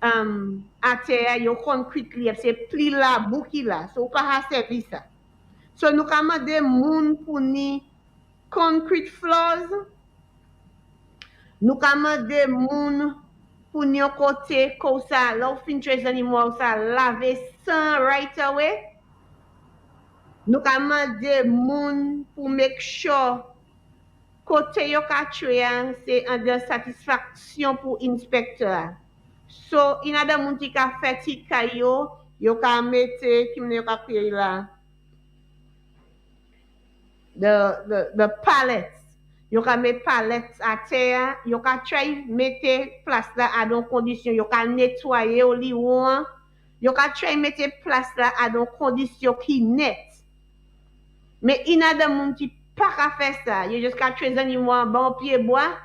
à terre yo concrete li, c'est pli la bouki la. So pas ha service ça. So nous ka mande moun pour ni concrete floors. Nous commandons moun pour nous côté comme ça, là fin tres animaux ça laver sans right away. Nous commandons moun pour make sure côté yo ka tuer c'est en de satisfaction pour inspecteur. So in ada moun qui ka fait ti kayo, yo ka mette ki yo ka créer là. The pallets. Yo ka met palet a terre, yo ka try mette place la à don condition, yo ka nettoyer au li wan, yo ka try mette place la à don condition qui net. Mais il y a des gens qui pas qu'à faire ça. Yo juste qu'à tuer animaux bon pied bois,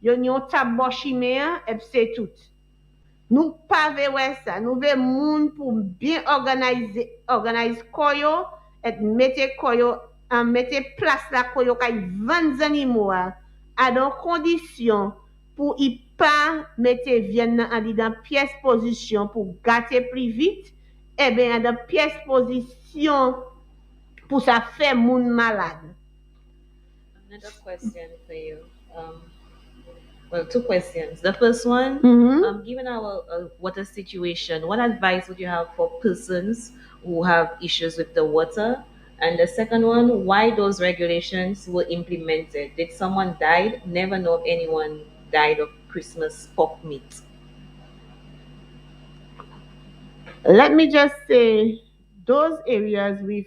yo ni on table bon chimère et puis c'est tout. Nous pas ouais ça. Nous voulons monde pour bien organiser koyo et mettre koyo en mettre place la koyo kay 20 animaux à dans condition pour y pas mettre viande dans pièce position pour gâter plus vite et bien dans pièce position pour ça faire moun malade. Another question for you. Well, two questions. The first one, given our water situation, what advice would you have for persons who have issues with the water? And the second one, why those regulations were implemented? Did someone died? Never know of anyone died of Christmas pork meat. Let me just say, those areas with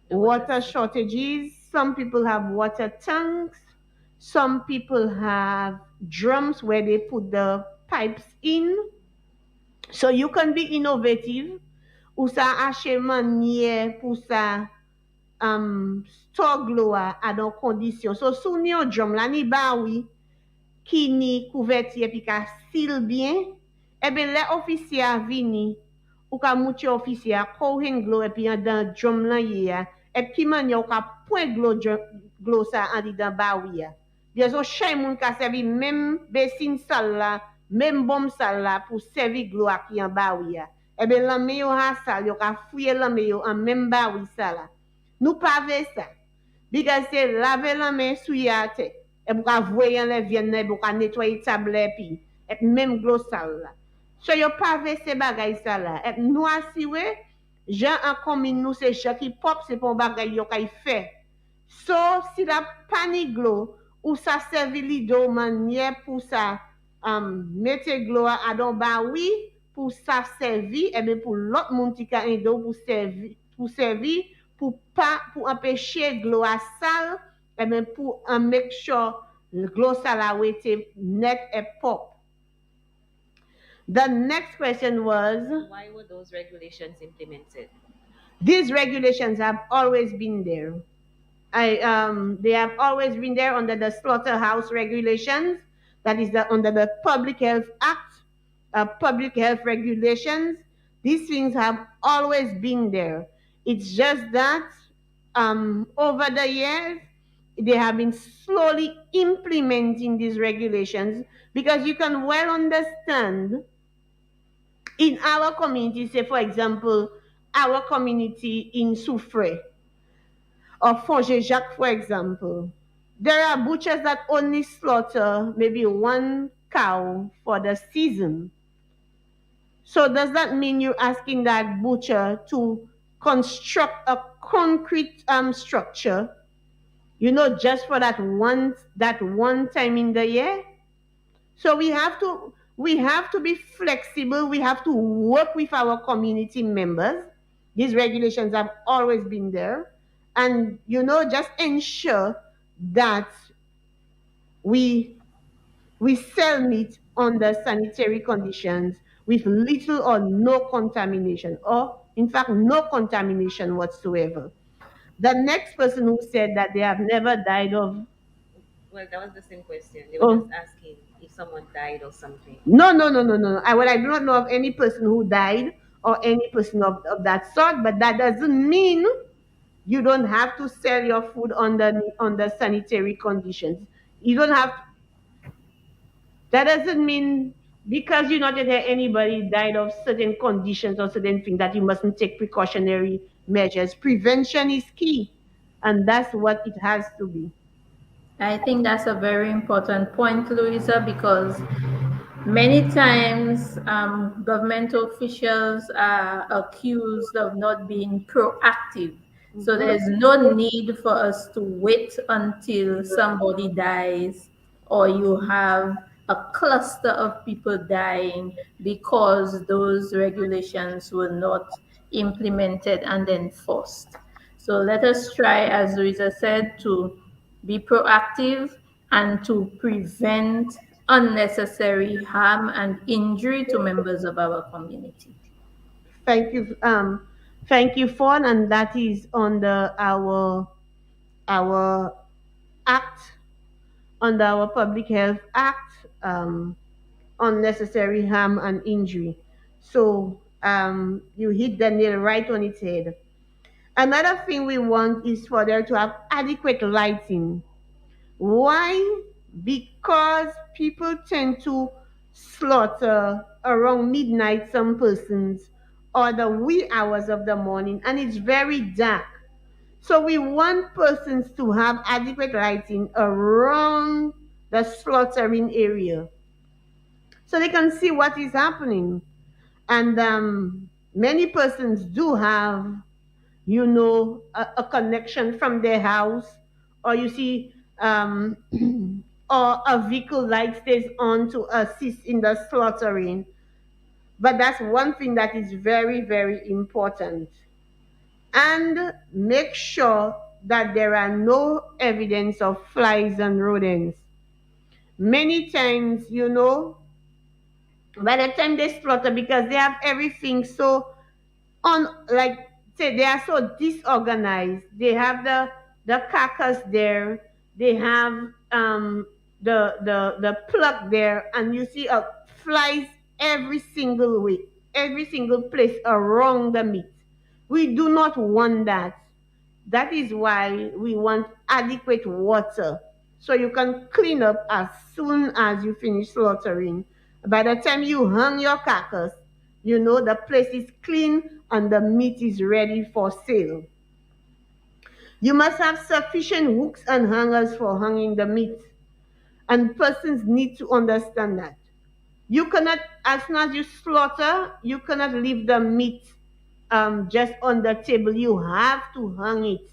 water shortages, some people have water tanks, some people have drums where they put the pipes in. So you can be innovative. Ou sa ache manye pou sa store glow a don kondisyon. So sou ni yon drum la ni bawi ki ni couverture pi ka sil bien, ebe le ofisya vini ou ka mouti ofisya kouhen glow epi yon dan drum lan ye ya, epi ki man yo ka point glow sa an di dan bawi ya. Bien so chay moun ka servi même besin sal la, même bom sal la pour servir glow ak yon bawi ya. Ebe lame yo ha sal, yo ka fouye lame yo an même bawi sa la. Nou pa ve sa. Because se lave lame sou ya te, et pour ka voyer les viande pour ka nettoyer table pi et même gros sale là. So yo pas ve se bagay ça là. Et nous asiwe gens en commune nous c'est gens qui pop c'est pour bagay yo kay fait. So si la pani glo ou ça servi li do manière pour ça mette glo à don ba oui pour ça servir et bien pour l'autre monde qui ka indo pour servir pour empêcher glo à sale et bien pour make sure le glo sale a été net et pop. The next question was, why were those regulations implemented? These regulations have always been there. They have always been there under the slaughterhouse regulations, that is under the Public Health Act, public health regulations. These things have always been there. It's just that over the years, they have been slowly implementing these regulations because you can well understand in our community, say for example, our community in Soufriere or Fonge-Jacques, for example, there are butchers that only slaughter maybe one cow for the season. So does that mean you're asking that butcher to construct a concrete structure, just for that one time in the year? So we have to be flexible. We have to work with our community members. These regulations have always been there. And just ensure that we sell meat under sanitary conditions with little or no contamination, or in fact no contamination whatsoever. The next person who said that they have never died of. Well, that was the same question. They were just asking if someone died or something. No. I do not know of any person who died or any person of that sort, but that doesn't mean you don't have to sell your food under sanitary conditions. You don't have. That doesn't mean because you not yet hear anybody died of certain conditions or certain things that you mustn't take precautionary measures. Prevention is key, and that's what it has to be. I think that's a very important point, Louisa, because many times government officials are accused of not being proactive. So there's no need for us to wait until somebody dies or you have a cluster of people dying because those regulations were not implemented and enforced. So let us try, as Louisa said, to be proactive, and to prevent unnecessary harm and injury to members of our community. Thank you, thank you, Fawn, and that is under our act, under our Public Health Act, unnecessary harm and injury. So you hit the nail right on its head. Another thing we want is for there to have adequate lighting. Why? Because people tend to slaughter around midnight, some persons, or the wee hours of the morning, and it's very dark. So we want persons to have adequate lighting around the slaughtering area so they can see what is happening. And many persons do have, a connection from their house, or you see, or a vehicle light stays on to assist in the slaughtering. But that's one thing that is very, very important. And make sure that there are no evidence of flies and rodents. Many times, by the time they slaughter, because they have everything so on, like say they are so disorganized. They have the carcass there, they have the plug there, and you see flies every single way, every single place around the meat. We do not want that. That is why we want adequate water so you can clean up as soon as you finish slaughtering. By the time you hang your carcass, the place is clean and the meat is ready for sale. You must have sufficient hooks and hangers for hanging the meat, and persons need to understand that. You cannot, as soon as you slaughter, you cannot leave the meat just on the table. You have to hang it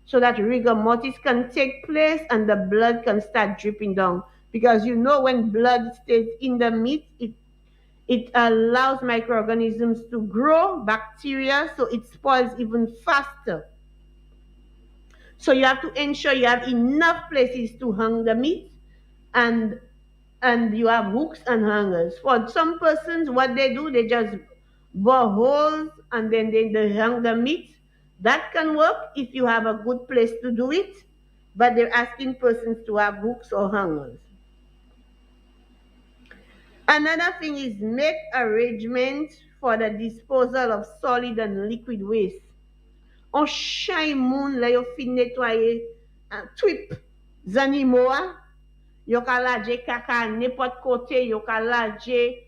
so that rigor mortis can take place and the blood can start dripping down. Because when blood stays in the meat, it allows microorganisms to grow, bacteria, so it spoils even faster. So you have to ensure you have enough places to hang the meat, and you have hooks and hangers. For some persons, what they do, they just bore holes and then they hang the meat. That can work if you have a good place to do it, but they're asking persons to have hooks or hangers. Another thing is make arrangements for the disposal of solid and liquid waste. On chaque moun la yo fin nettoyer twip zanimo a, yo ka laje kaka n'importe kote, yo ka laje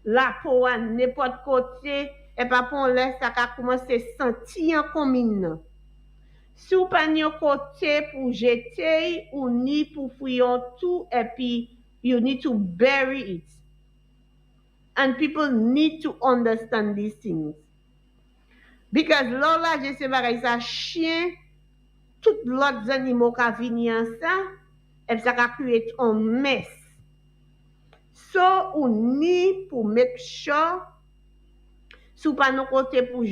la peau à n'importe côté, et pas pour laisser ça ka commencer sentir comme une. Si ou pas ni côté pour jeter ou ni pour fouiller tout, et puis you need to bury it. And people need to understand these things. Because là, je sais pas, ça chien, tout l'autre animaux qui viennent ça, et ça va créer un mess. So, ou ni pour make sure, sou pa nou kote pou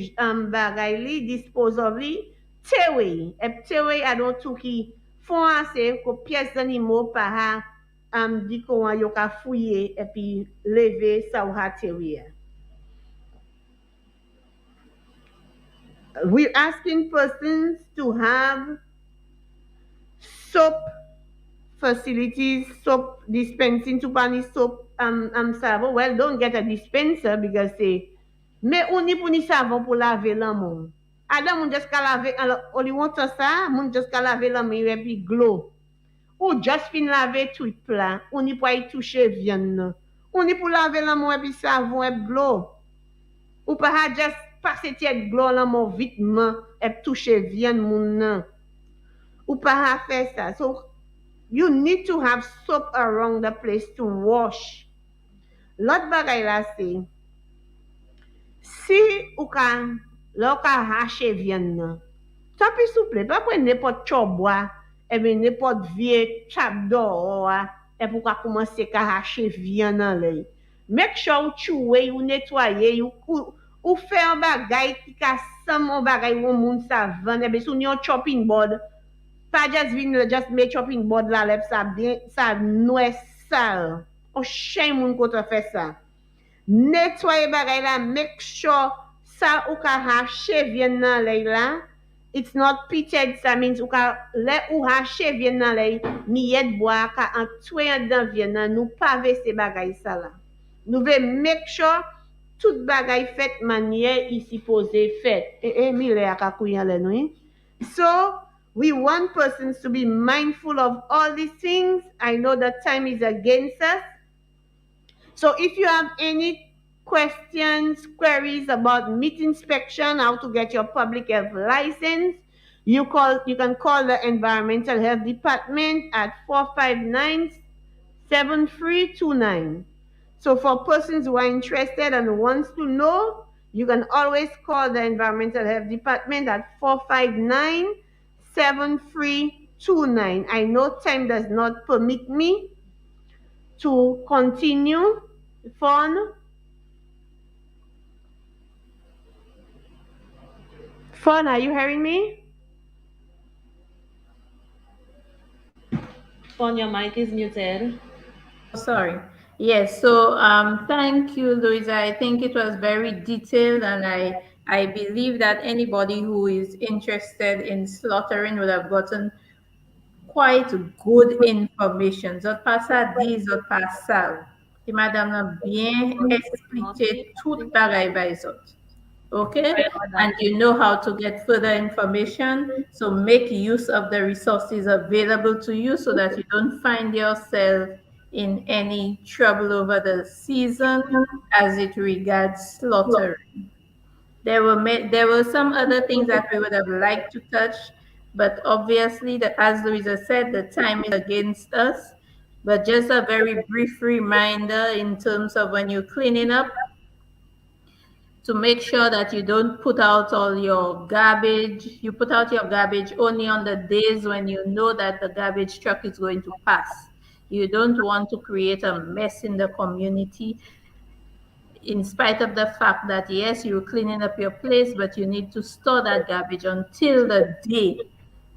bagay li, dispose of li, tewe. E tewe adon tou ki fon ase ko piyes zanimo pa ha di ko an yo ka fouye e pi leve sa ou ha tewe. We're asking persons to have soap facilities, soap dispensing to pani soap savon. Well, don't get a dispenser because mais on ni pour ni savon pour laver l'amon. Adam moun just ka laver only want ça, moun just ka laver l'amon et puis glow. Ou just fin laver tout plat, on ni pour y toucher viande. On ni pour laver l'amon et puis savon et glow. Ou pas just passer tête glow l'amon vitement et toucher viande moun nan. Ou pas faire ça. So you need to have soap around the place to wash. L'autre bagay la c'est si ou ka là ka hache viande nan, tant pis souple, pas prendre n'importe chobois et bien n'importe vieux chap d'or et pour ka commencer ka hache viande nan lay. Make sure ou choué ou nettoyer ou faire un bagay qui ka sam un bagay ou moun sa vendre et bien sou yon chopping board pa just vin just metch up in bod la lep sa nouè sal. O chen moun kote fè sa. Netwaye bagay la, make sure sa ou ka hache vyen nan ley la. It's not pitted, ça means ou ka le ou hache vyen nan ley, mi yet bois ka an twe dan vyen nan, nou pa ve se bagay sa la. Nou ve make sure tout bagay fet manye y supposé fet. Mi le akakouyan le nou. So, we want persons to be mindful of all these things. I know that time is against us. So if you have any questions, queries about meat inspection, how to get your public health license, you can call the Environmental Health Department at 459-7329. So for persons who are interested and wants to know, you can always call the Environmental Health Department at 459-7329. I know time does not permit me to continue. Fawn, are you hearing me? Phone, your mic is muted. Sorry. Yes, so thank you, Louisa. I think it was very detailed, and I believe that anybody who is interested in slaughtering would have gotten quite good information. Zot pa sa di, zot pa sa. Ti madame nan bien expliqué tout bagay bay zot. Okay, and you know how to get further information, so make use of the resources available to you so that you don't find yourself in any trouble over the season as it regards slaughtering. There were some other things that we would have liked to touch, but obviously, as Louisa said, the time is against us. But just a very brief reminder in terms of when you're cleaning up, to make sure that you don't put out all your garbage. You put out your garbage only on the days when you know that the garbage truck is going to pass. You don't want to create a mess in the community, in spite of the fact that, yes, you're cleaning up your place, but you need to store that garbage until the day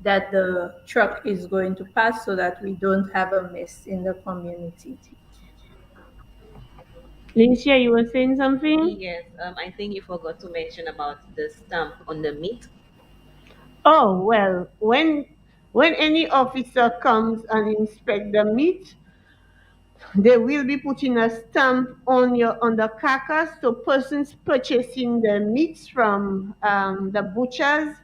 that the truck is going to pass so that we don't have a mess in the community. Lincia, you were saying something? Yes, I think you forgot to mention about the stamp on the meat. Oh, well, when any officer comes and inspect the meat, they will be putting a stamp on the carcass. So persons purchasing the meats from the butchers,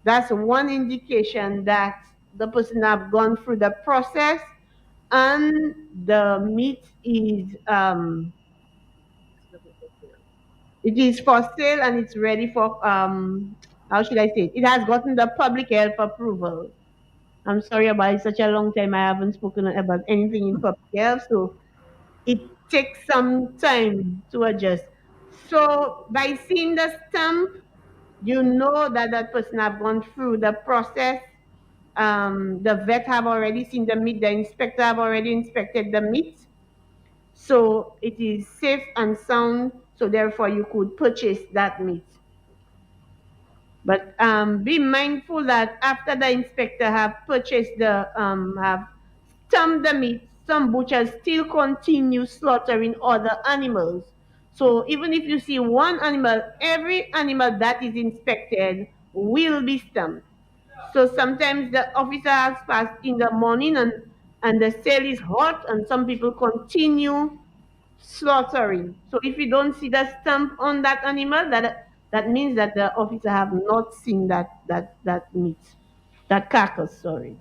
that's one indication that the person have gone through the process and the meat is it is for sale and it's ready for how should I say it? It has gotten the public health approval. I'm sorry about it, such a long time I haven't spoken about anything in public health, so it takes some time to adjust. So by seeing the stamp, you know that that person have gone through the process. The vet have already seen the meat, the inspector have already inspected the meat. So it is safe and sound, so therefore you could purchase that meat. But be mindful that after the inspector have purchased have stamped the meat, some butchers still continue slaughtering other animals. So even if you see one animal, every animal that is inspected will be stamped. So sometimes the officer has passed in the morning and the sale is hot and some people continue slaughtering. So if you don't see the stamp on that animal, that means that the officer have not seen that meat, that carcass. Sorry.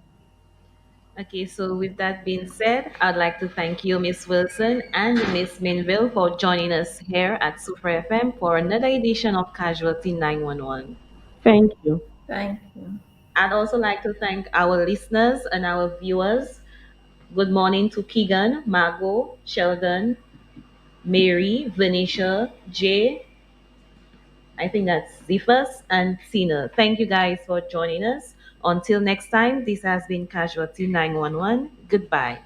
Okay, so with that being said, I'd like to thank you, Miss Wilson and Miss Minville, for joining us here at Soufriere FM for another edition of Casualty 911. Thank you. Thank you. I'd also like to thank our listeners and our viewers. Good morning to Keegan, Margot, Sheldon, Mary, Venetia, Jay, I think that's Zephas, and Tina. Thank you guys for joining us. Until next time, this has been Casualty 911. Goodbye.